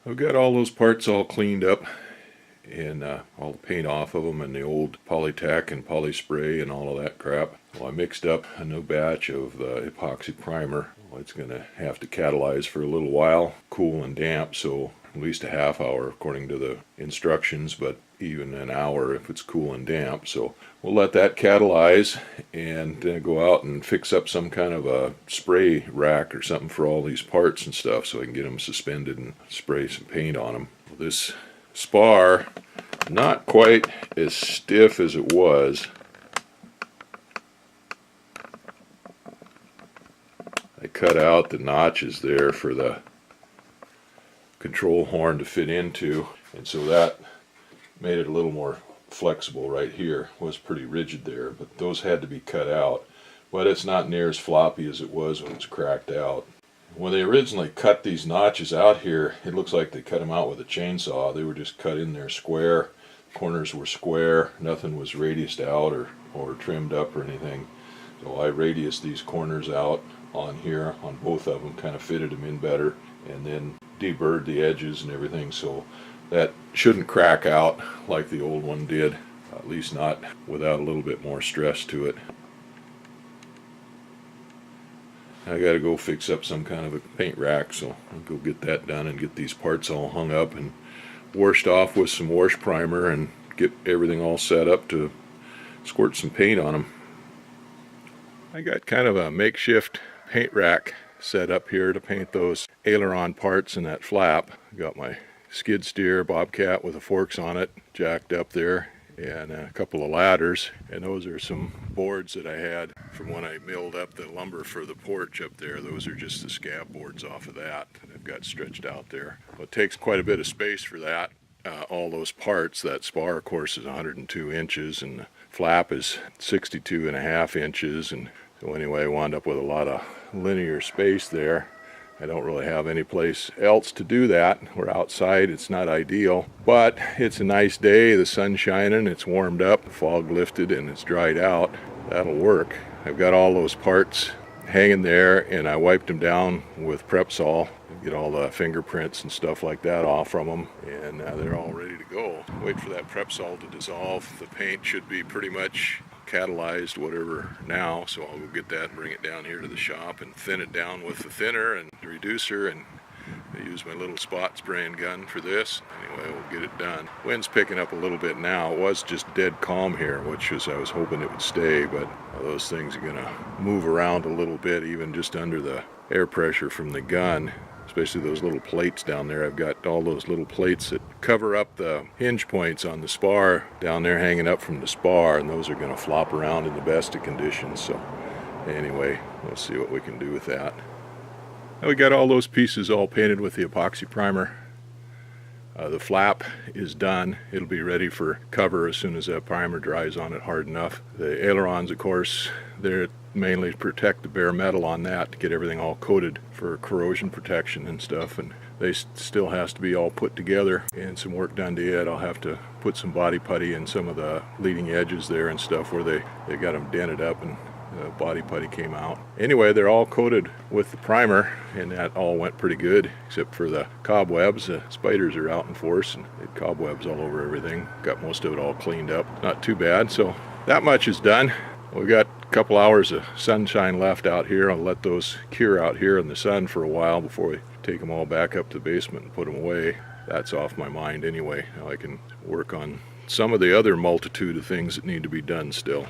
I've got all those parts all cleaned up and all the paint off of them and the old Polytack and Polyspray and all of that crap. Well, I mixed up a new batch of epoxy primer. Well, it's going to have to catalyze for a little while, cool and damp, so at least a half hour according to the instructions, but even an hour if it's cool and damp. So we'll let that catalyze and go out and fix up some kind of a spray rack or something for all these parts and stuff so I can get them suspended and spray some paint on them. Well, this spar, not quite as stiff as it was. I cut out the notches there for the control horn to fit into, and so that made it a little more flexible right here. It was pretty rigid there, but those had to be cut out. But it's not near as floppy as it was when it was cracked out. When they originally cut these notches out here, it looks like they cut them out with a chainsaw. They were just cut in there square. Corners were square. Nothing was radiused out or trimmed up or anything. So I radiused these corners out on here, on both of them, kind of fitted them in better, and then deburred the edges and everything, so that shouldn't crack out like the old one did, at least not without a little bit more stress to it. I gotta go fix up some kind of a paint rack, so I'll go get that done and get these parts all hung up and washed off with some wash primer and get everything all set up to squirt some paint on them. I got kind of a makeshift paint rack set up here to paint those aileron parts and that flap. Got my skid steer Bobcat with the forks on it jacked up there, and a couple of ladders, and those are some boards that I had from when I milled up the lumber for the porch up there. Those are just the scab boards off of that I've got stretched out there. Well, it takes quite a bit of space for that. All those parts, that spar of course is 102 inches and the flap is 62.5 inches, and so anyway I wound up with a lot of linear space there. I don't really have any place else to do that. We're outside, it's not ideal, but it's a nice day, the sun's shining, it's warmed up, the fog lifted and it's dried out. That'll work. I've got all those parts hanging there and I wiped them down with Prepsol, get all the fingerprints and stuff like that off from them, and they're all ready to go. Wait for that Prepsol to dissolve. The paint should be pretty much catalyzed whatever now, so I'll go get that and bring it down here to the shop and thin it down with the thinner and the reducer, and I use my little spot spraying gun for this. Anyway, we'll get it done. Wind's picking up a little bit now. It was just dead calm here, which is I was hoping it would stay, but those things are gonna move around a little bit even just under the air pressure from the gun, especially those little plates down there. I've got all those little plates that cover up the hinge points on the spar down there hanging up from the spar, and those are going to flop around in the best of conditions. So anyway, we'll see what we can do with that. Now we got all those pieces all painted with the epoxy primer. The flap is done. It'll be ready for cover as soon as that primer dries on it hard enough. The ailerons, of course, they're mainly to protect the bare metal on that, to get everything all coated for corrosion protection and stuff, and they still has to be all put together and some work done to it. I'll have to put some body putty in some of the leading edges there and stuff where they got them dented up and body putty came out. Anyway, they're all coated with the primer and that all went pretty good except for the cobwebs. The spiders are out in force and they had cobwebs all over everything. Got most of it all cleaned up. Not too bad. So that much is done. We've got a couple hours of sunshine left out here. I'll let those cure out here in the sun for a while before we take them all back up to the basement and put them away. That's off my mind anyway. Now I can work on some of the other multitude of things that need to be done still.